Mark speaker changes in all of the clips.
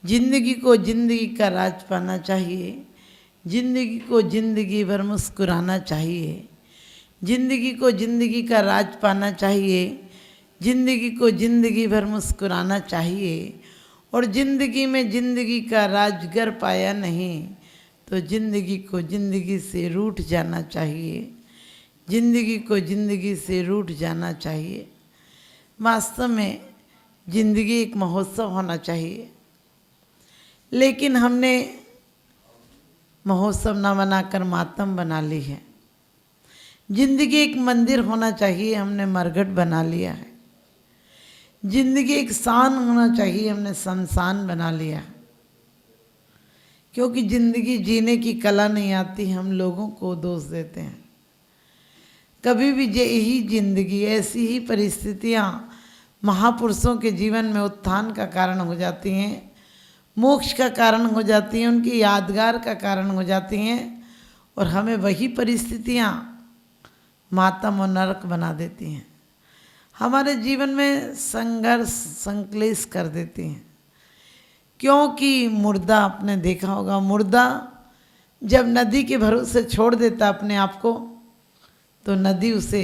Speaker 1: जिंदगी को जिंदगी का राज पाना चाहिए, जिंदगी को जिंदगी भर मुस्कुराना चाहिए, जिंदगी को जिंदगी का राज पाना चाहिए, जिंदगी को जिंदगी भर मुस्कुराना चाहिए। और जिंदगी में जिंदगी का राजगर पाया नहीं तो जिंदगी को जिंदगी से रूठ जाना चाहिए, जिंदगी को जिंदगी से रूठ जाना चाहिए। वास्तव में जिंदगी एक महोत्सव होना चाहिए, लेकिन हमने महोत्सव ना बनाकर मातम बना ली है। जिंदगी एक मंदिर होना चाहिए, हमने मरघट बना लिया है। जिंदगी एक शान होना चाहिए, हमने शमशान बना लिया है। क्योंकि जिंदगी जीने की कला नहीं आती, हम लोगों को दोष देते हैं। कभी भी यही जिंदगी, ऐसी ही परिस्थितियाँ महापुरुषों के जीवन में उत्थान का कारण हो जाती हैं, मोक्ष का कारण हो जाती हैं, उनकी यादगार का कारण हो जाती हैं, और हमें वही परिस्थितियाँ मातम और नरक बना देती हैं, हमारे जीवन में संघर्ष संक्लेश कर देती हैं। क्योंकि मुर्दा, आपने देखा होगा, मुर्दा जब नदी के भरोसे छोड़ देता अपने आप को तो नदी उसे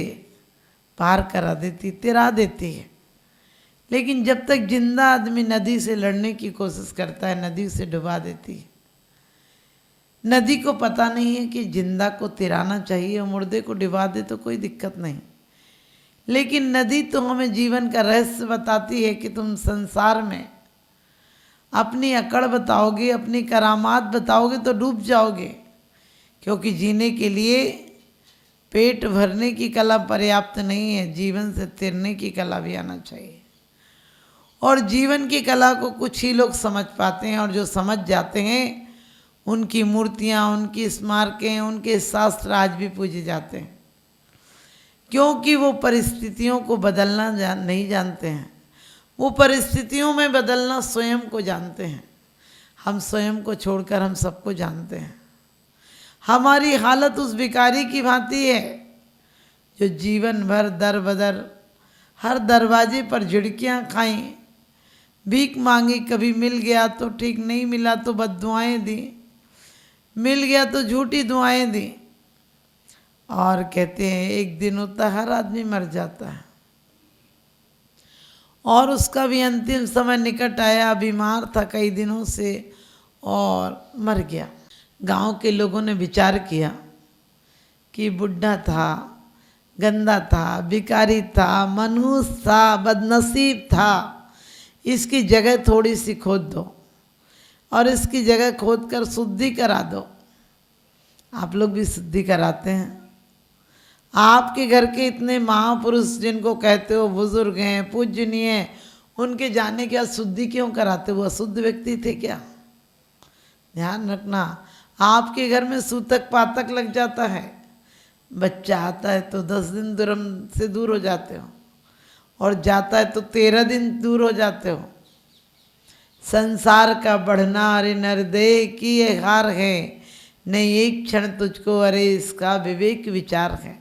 Speaker 1: पार करा देती, तिरा देती है। लेकिन जब तक जिंदा आदमी नदी से लड़ने की कोशिश करता है, नदी उसे डुबा देती है। नदी को पता नहीं है कि जिंदा को तिराना चाहिए और मुर्दे को डुबा दे तो कोई दिक्कत नहीं, लेकिन नदी तो हमें जीवन का रहस्य बताती है कि तुम संसार में अपनी अकड़ बताओगे, अपनी करामात बताओगे तो डूब जाओगे। क्योंकि जीने के लिए पेट भरने की कला पर्याप्त नहीं है, जीवन से तिरने की कला भी आना चाहिए। और जीवन की कला को कुछ ही लोग समझ पाते हैं, और जो समझ जाते हैं उनकी मूर्तियाँ, उनकी स्मारकें, उनके शास्त्र आज भी पूजे जाते हैं। क्योंकि वो परिस्थितियों को बदलना नहीं जानते हैं, वो परिस्थितियों में बदलना स्वयं को जानते हैं। हम स्वयं को छोड़कर हम सबको जानते हैं। हमारी हालत उस भिखारी की भांति है जो जीवन भर दर बदर हर दरवाजे पर झिड़कियाँ खाई, भीख मांगी, कभी मिल गया तो ठीक, नहीं मिला तो बद्दुआएं दी, मिल गया तो झूठी दुआएं दी। और कहते हैं एक दिन होता है हर आदमी मर जाता है, और उसका भी अंतिम समय निकट आया, बीमार था कई दिनों से और मर गया। गांव के लोगों ने विचार किया कि बुढ़ा था, गंदा था, भिखारी था, मनहूस था, बदनसीब था, इसकी जगह थोड़ी सी खोद दो और इसकी जगह खोद कर शुद्धि करा दो। आप लोग भी शुद्धि कराते हैं। आपके घर के इतने महापुरुष जिनको कहते हो बुजुर्ग हैं, पूजनीय हैं, उनके जाने के बाद शुद्धि क्यों कराते? वो अशुद्ध व्यक्ति थे क्या? ध्यान रखना, आपके घर में सूतक पातक लग जाता है, बच्चा आता है तो 10 दिन धर्म से दूर हो जाते हो, और जाता है तो 13 दिन दूर हो जाते हो। संसार का बढ़ना अरे नरदेह की ये हार है, नहीं एक क्षण तुझको अरे इसका विवेक विचार है।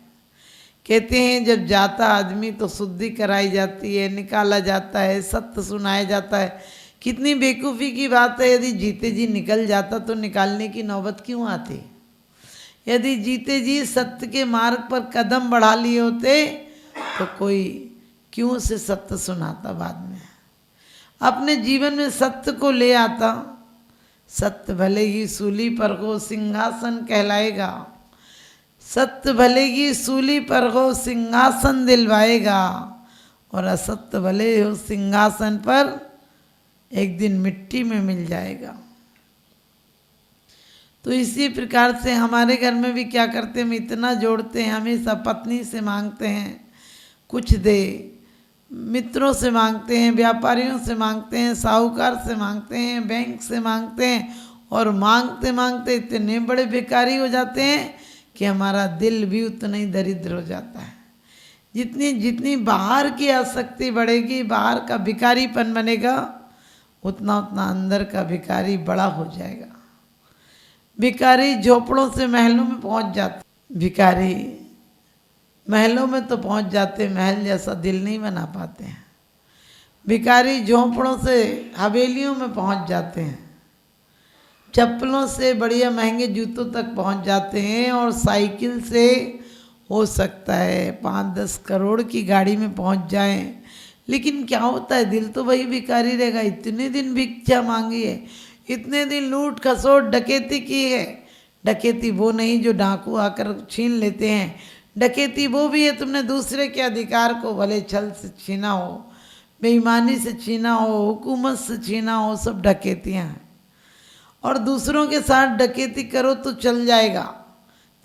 Speaker 1: कहते हैं जब जाता आदमी तो शुद्धि कराई जाती है, निकाला जाता है, सत्य सुनाया जाता है। कितनी बेवकूफ़ी की बात है, यदि जीते जी निकल जाता तो निकालने की नौबत क्यों आती? यदि जीते जी सत्य के मार्ग पर कदम बढ़ा लिए होते तो कोई क्यों से सत्य सुनाता बाद में? अपने जीवन में सत्य को ले आता। सत्य भले ही सूली पर हो सिंहासन कहलाएगा, सत्य भले ही सूली पर हो सिंहासन दिलवाएगा, और असत्य भले हो सिंहासन पर एक दिन मिट्टी में मिल जाएगा। तो इसी प्रकार से हमारे घर में भी क्या करते हैं, हम इतना जोड़ते हैं, हमेशा पत्नी से मांगते हैं कुछ दे, मित्रों से मांगते हैं, व्यापारियों से मांगते हैं, साहूकार से मांगते हैं, बैंक से मांगते हैं, और मांगते मांगते इतने बड़े भिखारी हो जाते हैं कि हमारा दिल भी उतना ही दरिद्र हो जाता है। जितनी जितनी बाहर की आसक्ति बढ़ेगी, बाहर का भिखारीपन बनेगा, उतना उतना अंदर का भिखारी बड़ा हो जाएगा। भिखारी झोपड़ों से महलों में पहुंच जाते, भिखारी महलों में तो पहुंच जाते, महल जैसा दिल नहीं बना पाते हैं। भिखारी झोंपड़ों से हवेलियों में पहुंच जाते हैं, चप्पलों से बढ़िया महंगे जूतों तक पहुंच जाते हैं, और साइकिल से हो सकता है 5-10 करोड़ की गाड़ी में पहुंच जाएं। लेकिन क्या होता है, दिल तो वही भिखारी रहेगा। इतने दिन भिक्षा मांगी है, इतने दिन लूट खसोट डकैती की है। डकैती वो नहीं जो डाकू आकर छीन लेते हैं, डकैती वो भी है तुमने दूसरे के अधिकार को भले छल से छीना हो, बेईमानी से छीना हो, हुकूमत से छीना हो, सब डकैतियाँ हैं। और दूसरों के साथ डकैती करो तो चल जाएगा,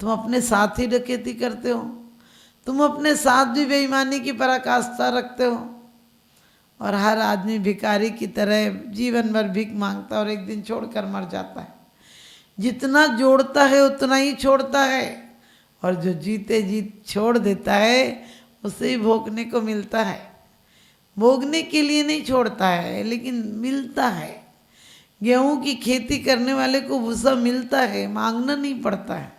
Speaker 1: तुम अपने साथ ही डकैती करते हो, तुम अपने साथ भी बेईमानी की पराकाष्ठा रखते हो। और हर आदमी भिखारी की तरह जीवन भर भीख मांगता है और एक दिन छोड़कर मर जाता है। जितना जोड़ता है उतना ही छोड़ता है, और जो जीते जी छोड़ देता है उसे ही भोगने को मिलता है। भोगने के लिए नहीं छोड़ता है, लेकिन मिलता है। गेहूं की खेती करने वाले को भूसा मिलता है, मांगना नहीं पड़ता है।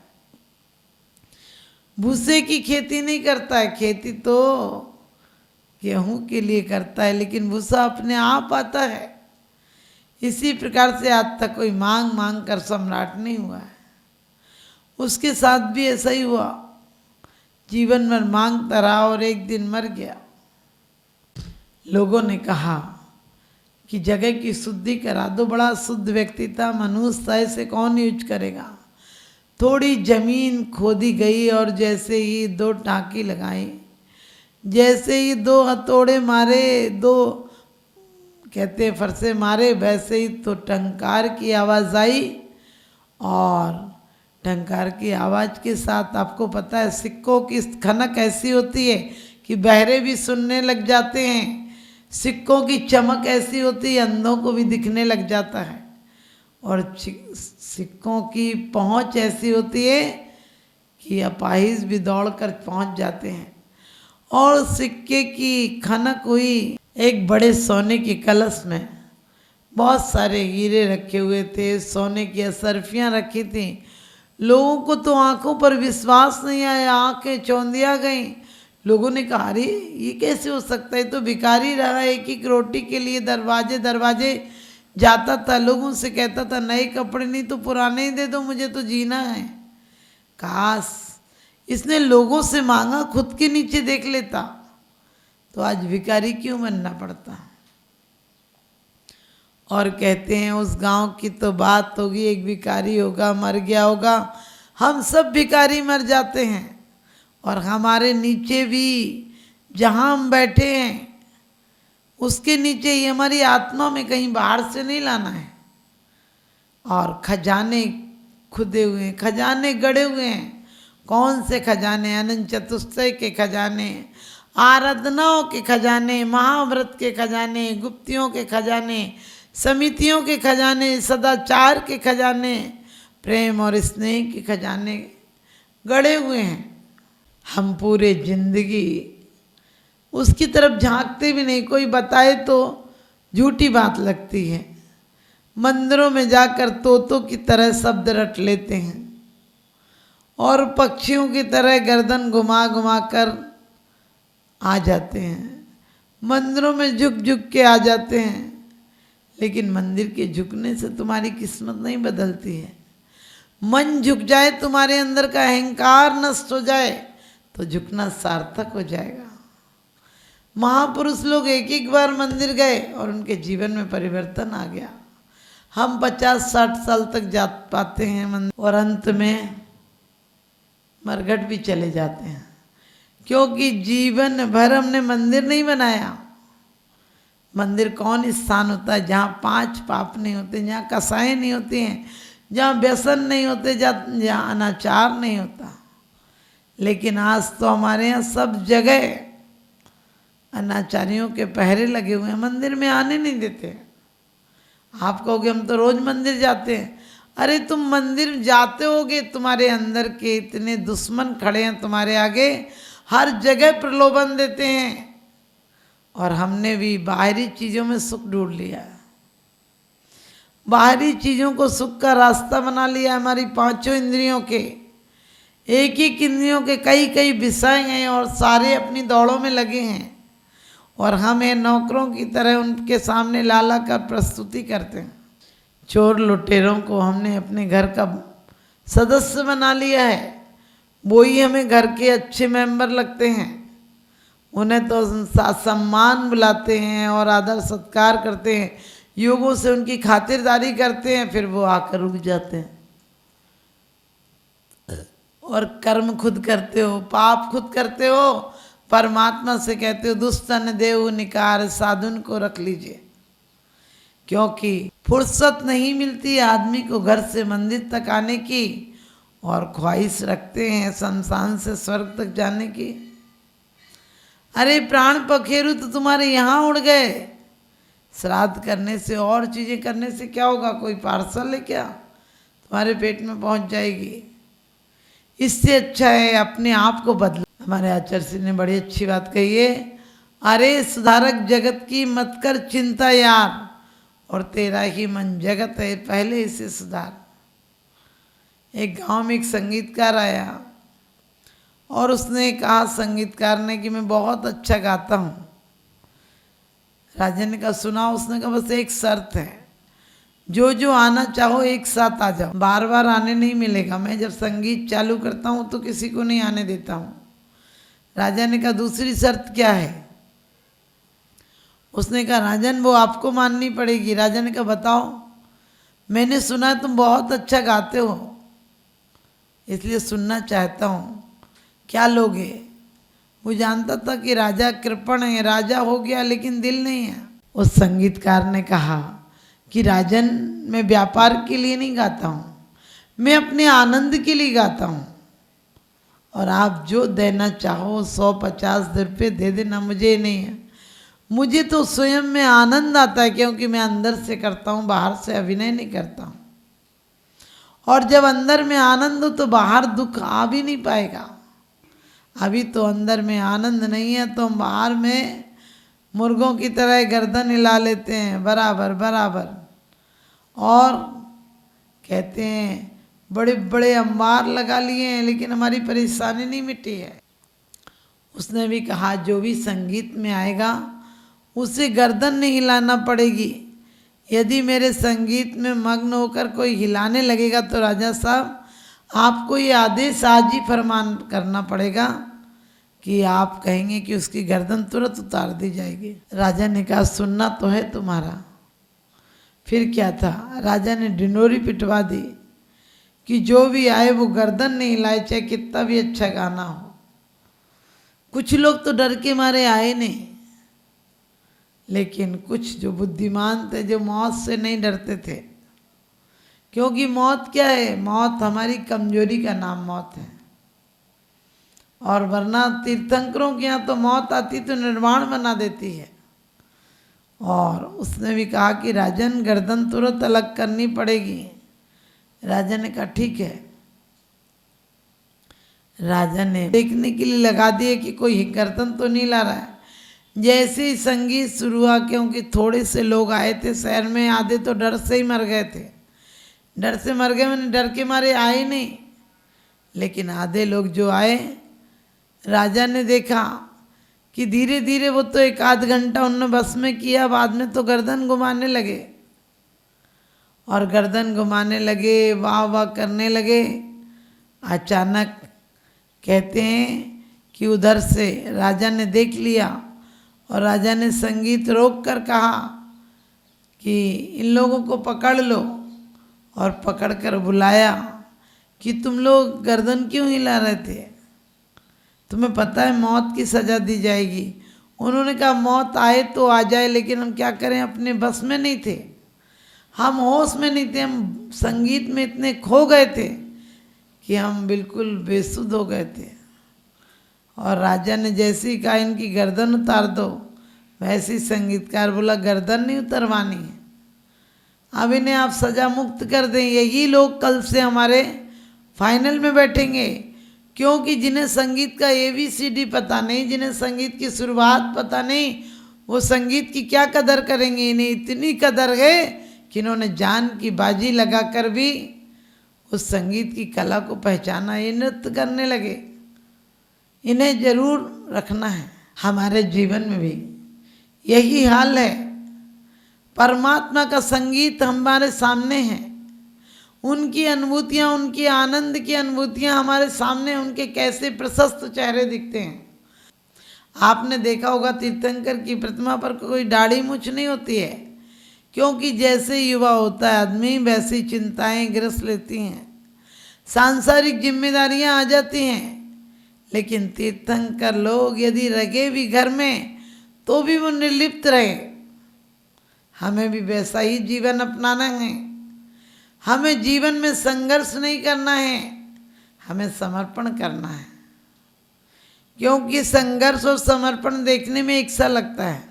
Speaker 1: भूसे की खेती नहीं करता है, खेती तो गेहूं के लिए करता है, लेकिन भूसा अपने आप आता है। इसी प्रकार से आज तक कोई मांग मांग कर सम्राट नहीं हुआ है। उसके साथ भी ऐसा ही हुआ, जीवन भर मांगता रहा और एक दिन मर गया। लोगों ने कहा कि जगह की शुद्धि करा दो, बड़ा शुद्ध व्यक्ति था, मनुष्य था, इसे कौन यूज करेगा। थोड़ी जमीन खोदी गई और जैसे ही 2 टाँकी लगाई, जैसे ही 2 हथौड़े मारे, 2 कहते फरसे मारे, वैसे ही तो टंकार की आवाज़ आई। और टंकार की आवाज़ के साथ आपको पता है सिक्कों की खनक ऐसी होती है कि बहरे भी सुनने लग जाते हैं। सिक्कों की चमक ऐसी होती है, अंधों को भी दिखने लग जाता है। और सिक्कों की पहुंच ऐसी होती है कि अपाहिज भी दौड़कर पहुंच जाते हैं। और सिक्के की खनक हुई। एक बड़े सोने के कलश में बहुत सारे हीरे रखे हुए थे, सोने की असरफियाँ रखी थी। लोगों को तो आंखों पर विश्वास नहीं आया, आंखें चौंधिया गईं। लोगों ने कहा अरे ये कैसे हो सकता है, तो भिखारी रहा, एक एक रोटी के लिए दरवाजे दरवाजे जाता था, लोगों से कहता था नए कपड़े नहीं तो पुराने ही दे दो, मुझे तो जीना है। काश इसने लोगों से मांगा, खुद के नीचे देख लेता तो आज भिखारी क्यों बनना पड़ता। और कहते हैं उस गांव की तो बात होगी, एक भिखारी होगा, मर गया होगा। हम सब भिखारी मर जाते हैं, और हमारे नीचे भी जहाँ हम बैठे हैं उसके नीचे ही हमारी आत्मा में कहीं बाहर से नहीं लाना है। और खजाने खुदे हुए हैं, खजाने गड़े हुए हैं। कौन से खजाने? अनंत चतुष्टय के खजाने, आराधनाओं के खजाने, महाव्रत के खजाने, गुप्तियों के खजाने, समितियों के खजाने, सदाचार के खजाने, प्रेम और स्नेह के खजाने गड़े हुए हैं। हम पूरे जिंदगी उसकी तरफ झांकते भी नहीं, कोई बताए तो झूठी बात लगती है। मंदिरों में जाकर तोतों की तरह शब्द रट लेते हैं और पक्षियों की तरह गर्दन घुमा घुमा कर आ जाते हैं। मंदिरों में झुक झुक के आ जाते हैं, लेकिन मंदिर के झुकने से तुम्हारी किस्मत नहीं बदलती है। मन झुक जाए, तुम्हारे अंदर का अहंकार नष्ट हो जाए तो झुकना सार्थक हो जाएगा। महापुरुष लोग एक एक बार मंदिर गए और उनके जीवन में परिवर्तन आ गया। हम 50-60 साल तक जा पाते हैं मंदिर और अंत में मरघट भी चले जाते हैं, क्योंकि जीवन भर हमने मंदिर नहीं बनाया। मंदिर कौन स्थान होता है जहाँ 5 पाप नहीं होते, जहाँ कसाएँ नहीं होती हैं, जहाँ व्यसन नहीं होते, जहाँ अनाचार नहीं होता। लेकिन आज तो हमारे यहाँ सब जगह अनाचारियों के पहरे लगे हुए हैं, मंदिर में आने नहीं देते। आप कहोगे हम तो रोज मंदिर जाते हैं। अरे तुम मंदिर जाते होगे, तुम्हारे अंदर के इतने दुश्मन खड़े हैं तुम्हारे आगे, हर जगह प्रलोभन देते हैं। और हमने भी बाहरी चीज़ों में सुख ढूंढ लिया, बाहरी चीज़ों को सुख का रास्ता बना लिया। हमारी 5 इंद्रियों के, एक एक इंद्रियों के कई कई विषय हैं और सारे अपनी दौड़ों में लगे हैं। और हम ये नौकरों की तरह उनके सामने लाला कर प्रस्तुति करते हैं। चोर लुटेरों को हमने अपने घर का सदस्य बना लिया है, वही हमें घर के अच्छे मेंबर लगते हैं। उन्हें तो सम्मान बुलाते हैं और आदर सत्कार करते हैं, युगों से उनकी खातिरदारी करते हैं, फिर वो आकर रुक जाते हैं। और कर्म खुद करते हो, पाप खुद करते हो, परमात्मा से कहते हो दुष्टन देव निकार साधुन को रख लीजिए। क्योंकि फुर्सत नहीं मिलती आदमी को घर से मंदिर तक आने की, और ख्वाहिश रखते हैं शमशान से स्वर्ग तक जाने की। अरे प्राण पखेरु तो तुम्हारे यहाँ उड़ गए, श्राद्ध करने से और चीज़ें करने से क्या होगा? कोई पार्सल है क्या? तुम्हारे पेट में पहुँच जाएगी। इससे अच्छा है अपने आप को बदलो। हमारे आचार्य जी ने बड़ी अच्छी बात कही है, अरे सुधारक जगत की मत कर चिंता यार, और तेरा ही मन जगत है, पहले इसे सुधार। एक गांव में एक संगीतकार आया और उसने कहा संगीतकार ने कि मैं बहुत अच्छा गाता हूँ। राजा ने कहा सुनाओ। उसने कहा बस एक शर्त है, जो आना चाहो एक साथ आ जाओ, बार बार आने नहीं मिलेगा। मैं जब संगीत चालू करता हूँ तो किसी को नहीं आने देता हूँ। राजा ने कहा दूसरी शर्त क्या है? उसने कहा राजन वो आपको माननी पड़ेगी। राजा ने कहा बताओ। मैंने सुना तुम बहुत अच्छा गाते हो, इसलिए सुनना चाहता हूँ, क्या लोगे? वो जानता था कि राजा कृपण है, राजा हो गया लेकिन दिल नहीं है। उस संगीतकार ने कहा कि राजन मैं व्यापार के लिए नहीं गाता हूँ, मैं अपने आनंद के लिए गाता हूँ, और आप जो देना चाहो 150 रुपये दे देना, मुझे नहीं है। मुझे तो स्वयं में आनंद आता है, क्योंकि मैं अंदर से करता हूँ, बाहर से अभिनय नहीं करता हूँ। और जब अंदर में आनंद हो तो बाहर दुख आ भी नहीं पाएगा। अभी तो अंदर में आनंद नहीं है तो हम बाहर में मुर्गों की तरह गर्दन हिला लेते हैं बराबर बराबर, और कहते हैं बड़े बड़े अंबार लगा लिए हैं लेकिन हमारी परेशानी नहीं मिटी है। उसने भी कहा जो भी संगीत में आएगा उसे गर्दन नहीं हिलाना पड़ेगी। यदि मेरे संगीत में मग्न होकर कोई हिलाने लगेगा तो राजा साहब आपको ये आदेश आज ही फरमान करना पड़ेगा कि आप कहेंगे कि उसकी गर्दन तुरंत उतार दी जाएगी। राजा ने कहा सुनना तो है तुम्हारा। फिर क्या था, राजा ने डिंडोरी पिटवा दी कि जो भी आए वो गर्दन नहीं हिलाए, चाहे कितना भी अच्छा गाना हो। कुछ लोग तो डर के मारे आए नहीं, लेकिन कुछ जो बुद्धिमान थे, जो मौत से नहीं डरते थे, क्योंकि मौत क्या है? मौत हमारी कमजोरी का नाम मौत है। और वरना तीर्थंकरों के यहाँ तो मौत आती तो निर्वाण बना देती है। और उसने भी कहा कि राजन गर्दन तुरंत अलग करनी पड़ेगी। राजा ने कहा ठीक है। राजा ने देखने के लिए लगा दिए कि कोई गर्दन तो नहीं ला रहा है। जैसे ही संगीत शुरू हुआ, क्योंकि थोड़े से लोग आए थे शहर में, आधे तो डर से ही मर गए थे। डर से मर गए मैंने डर के मारे आए नहीं, लेकिन आधे लोग जो आए, राजा ने देखा कि धीरे धीरे वो तो 1 आध घंटा उन्होंने बस में किया, बाद में तो गर्दन घुमाने लगे। और गर्दन घुमाने लगे, वाह वाह करने लगे। अचानक कहते हैं कि उधर से राजा ने देख लिया और राजा ने संगीत रोक कर कहा कि इन लोगों को पकड़ लो, और पकड़ कर बुलाया कि तुम लोग गर्दन क्यों हिला रहे थे? तुम्हें पता है मौत की सज़ा दी जाएगी। उन्होंने कहा मौत आए तो आ जाए, लेकिन हम क्या करें, अपने बस में नहीं थे, हम होश में नहीं थे, हम संगीत में इतने खो गए थे कि हम बिल्कुल बेसुध हो गए थे। और राजा ने जैसे ही कहा इनकी गर्दन उतार दो, वैसे ही संगीतकार बोला गर्दन नहीं उतरवानी है, अब इन्हें आप सज़ा मुक्त कर दें। यही लोग कल से हमारे फाइनल में बैठेंगे, क्योंकि जिन्हें संगीत का ABCD पता नहीं, जिन्हें संगीत की शुरुआत पता नहीं, वो संगीत की क्या कदर करेंगे। इन्हें इतनी कदर है कि इन्होंने जान की बाजी लगाकर भी उस संगीत की कला को पहचाना, ये नृत्य करने लगे। इन्हें जरूर रखना है हमारे जीवन में भी। यही हाल है। परमात्मा का संगीत हमारे सामने है, उनकी अनुभूतियाँ, उनकी आनंद की अनुभूतियाँ हमारे सामने, उनके कैसे प्रशस्त चेहरे दिखते हैं। आपने देखा होगा तीर्थंकर की प्रतिमा पर कोई दाढ़ी मूछ नहीं होती है, क्योंकि जैसे युवा होता है आदमी वैसी चिंताएं ग्रस लेती हैं, सांसारिक जिम्मेदारियां आ जाती हैं। लेकिन तीर्थंकर लोग यदि रगे भी घर में तो भी वो निर्लिप्त रहे। हमें भी वैसा ही जीवन अपनाना है। हमें जीवन में संघर्ष नहीं करना है, हमें समर्पण करना है, क्योंकि संघर्ष और समर्पण देखने में एक सा लगता है।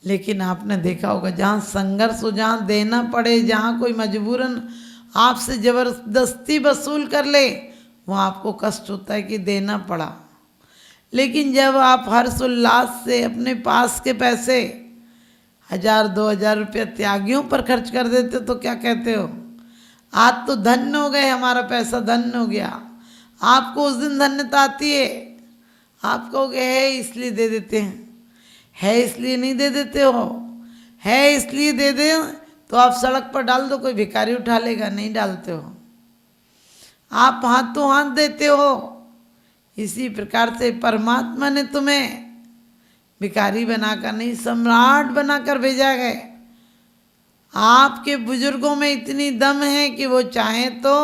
Speaker 1: लेकिन आपने देखा होगा जहाँ संघर्ष हो, जहाँ देना पड़े, जहाँ कोई मजबूरन आपसे ज़बरदस्ती वसूल कर ले, वहाँ आपको कष्ट होता है कि देना पड़ा। लेकिन जब आप हर्ष उल्लास से अपने पास के पैसे 1000-2000 रुपया त्यागियों पर खर्च कर देते तो क्या कहते हो, आज तो धन्य हो गए, हमारा पैसा धन्य हो गया। आपको उस दिन धन्यता आती है, आप कहोगे है इसलिए दे देते हैं, है इसलिए नहीं दे देते हो, है इसलिए दे दे तो आप सड़क पर डाल दो, कोई भिखारी उठा लेगा, नहीं डालते हो, आप हाथों हाथ देते हो। इसी प्रकार से परमात्मा ने तुम्हें भिखारी बनाकर नहीं, सम्राट बनाकर भेजा है। आपके बुजुर्गों में इतनी दम है कि वो चाहें तो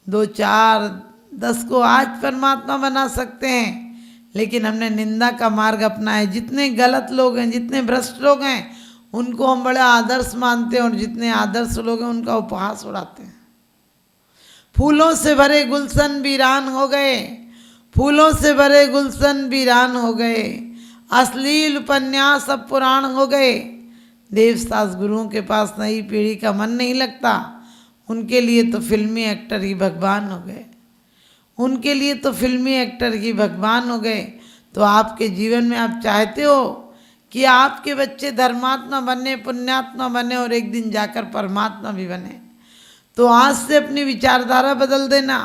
Speaker 1: 2, 4, 10 को आज परमात्मा बना सकते हैं। लेकिन हमने निंदा का मार्ग अपनाया। जितने गलत लोग हैं, जितने भ्रष्ट लोग हैं, उनको हम बड़ा आदर्श मानते हैं, और जितने आदर्श लोग हैं उनका उपहास उड़ाते हैं। फूलों से भरे गुलशन वीरान हो गए, फूलों से भरे गुलशन वीरान हो गए, अश्लील उपन्यास अब पुराण हो गए। देवदास गुरुओं के पास नई पीढ़ी का मन नहीं लगता, उनके लिए तो फिल्मी एक्टर ही भगवान हो गए, उनके लिए तो फिल्मी एक्टर ही भगवान हो गए। तो आपके जीवन में आप चाहते हो कि आपके बच्चे धर्मात्मा बने, पुण्यात्मा बने और एक दिन जाकर परमात्मा भी बने, तो आज से अपनी विचारधारा बदल देना।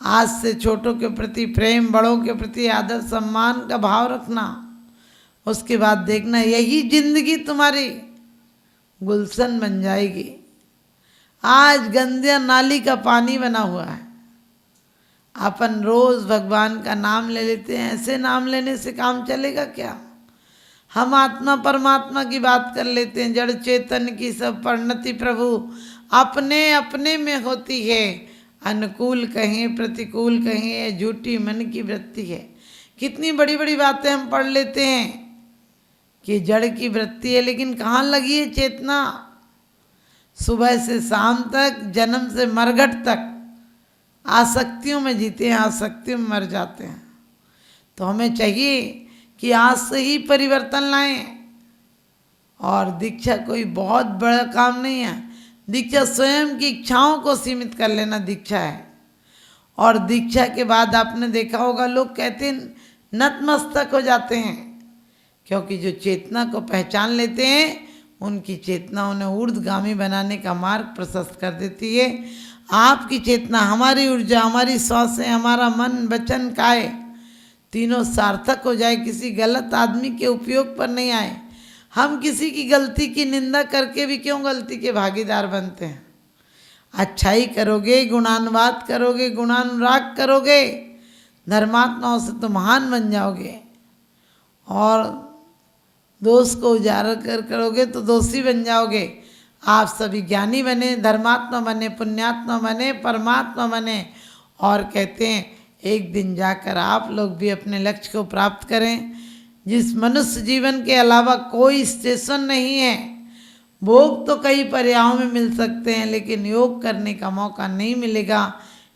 Speaker 1: आज से छोटों के प्रति प्रेम, बड़ों के प्रति आदर सम्मान का भाव रखना। उसके बाद देखना यही जिंदगी तुम्हारी गुलशन बन जाएगी। आज गंदे नाली का पानी बना हुआ है, अपन रोज भगवान का नाम ले लेते हैं। ऐसे नाम लेने से काम चलेगा क्या? हम आत्मा परमात्मा की बात कर लेते हैं। जड़ चेतन की सब परिणति प्रभु अपने अपने में होती है, अनुकूल कहें प्रतिकूल कहें, यह झूठी मन की वृत्ति है। कितनी बड़ी बड़ी बातें हम पढ़ लेते हैं कि जड़ की वृत्ति है, लेकिन कहाँ लगी है चेतना? सुबह से शाम तक, जन्म से मरघट तक आसक्तियों में जीते हैं, आसक्तियों में मर जाते हैं। तो हमें चाहिए कि आज से ही परिवर्तन लाएं। और दीक्षा कोई बहुत बड़ा काम नहीं है, दीक्षा स्वयं की इच्छाओं को सीमित कर लेना दीक्षा है। और दीक्षा के बाद आपने देखा होगा लोग कहते हैं नतमस्तक हो जाते हैं, क्योंकि जो चेतना को पहचान लेते हैं उनकी चेतना उन्हें ऊर्ध्वगामी बनाने का मार्ग प्रशस्त कर देती है। आपकी चेतना, हमारी ऊर्जा, हमारी सांसें, हमारा मन वचन काय तीनों सार्थक हो जाए, किसी गलत आदमी के उपयोग पर नहीं आए। हम किसी की गलती की निंदा करके भी क्यों गलती के भागीदार बनते हैं? अच्छाई करोगे, गुणानुवाद करोगे, गुणानुराग करोगे, धर्मात्माओं से तो महान बन जाओगे। और दोष को उजागर करोगे तो दोषी बन जाओगे। आप सभी ज्ञानी बने, धर्मात्मा बने, पुण्यात्मा बने, परमात्मा बने। और कहते हैं एक दिन जाकर आप लोग भी अपने लक्ष्य को प्राप्त करें। जिस मनुष्य जीवन के अलावा कोई स्टेशन नहीं है। भोग तो कई पर्यायों में मिल सकते हैं, लेकिन योग करने का मौका नहीं मिलेगा।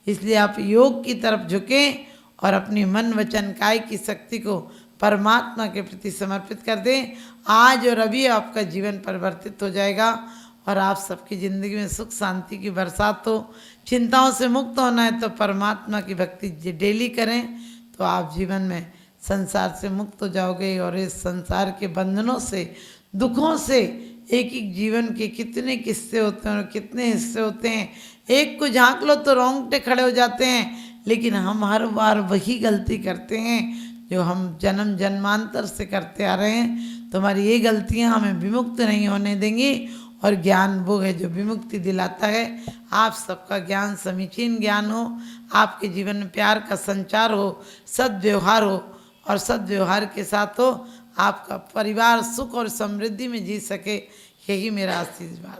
Speaker 1: इसलिए आप योग की तरफ झुकें और अपनी मन वचन काय की शक्ति को परमात्मा के प्रति समर्पित कर दें। आज और अभी आपका जीवन परिवर्तित हो जाएगा और आप सबकी ज़िंदगी में सुख शांति की बरसात हो। चिंताओं से मुक्त होना है तो परमात्मा की भक्ति डेली करें, तो आप जीवन में संसार से मुक्त हो जाओगे। और इस संसार के बंधनों से, दुखों से, एक एक जीवन के कितने किस्से होते हैं और कितने हिस्से होते हैं। एक को झांक लो तो रोंगटे खड़े हो जाते हैं, लेकिन हम हर बार वही गलती करते हैं जो हम जन्म जन्मांतर से करते आ रहे हैं, तुम्हारी ये गलतियां हमें विमुक्त नहीं होने देंगी। और ज्ञान वो है जो विमुक्ति दिलाता है। आप सबका ज्ञान समीचीन ज्ञान हो, आपके जीवन में प्यार का संचार हो, सद्व्यवहार हो, और सद्व्यवहार के साथ हो आपका परिवार सुख और समृद्धि में जी सके, यही मेरा आशीर्वाद।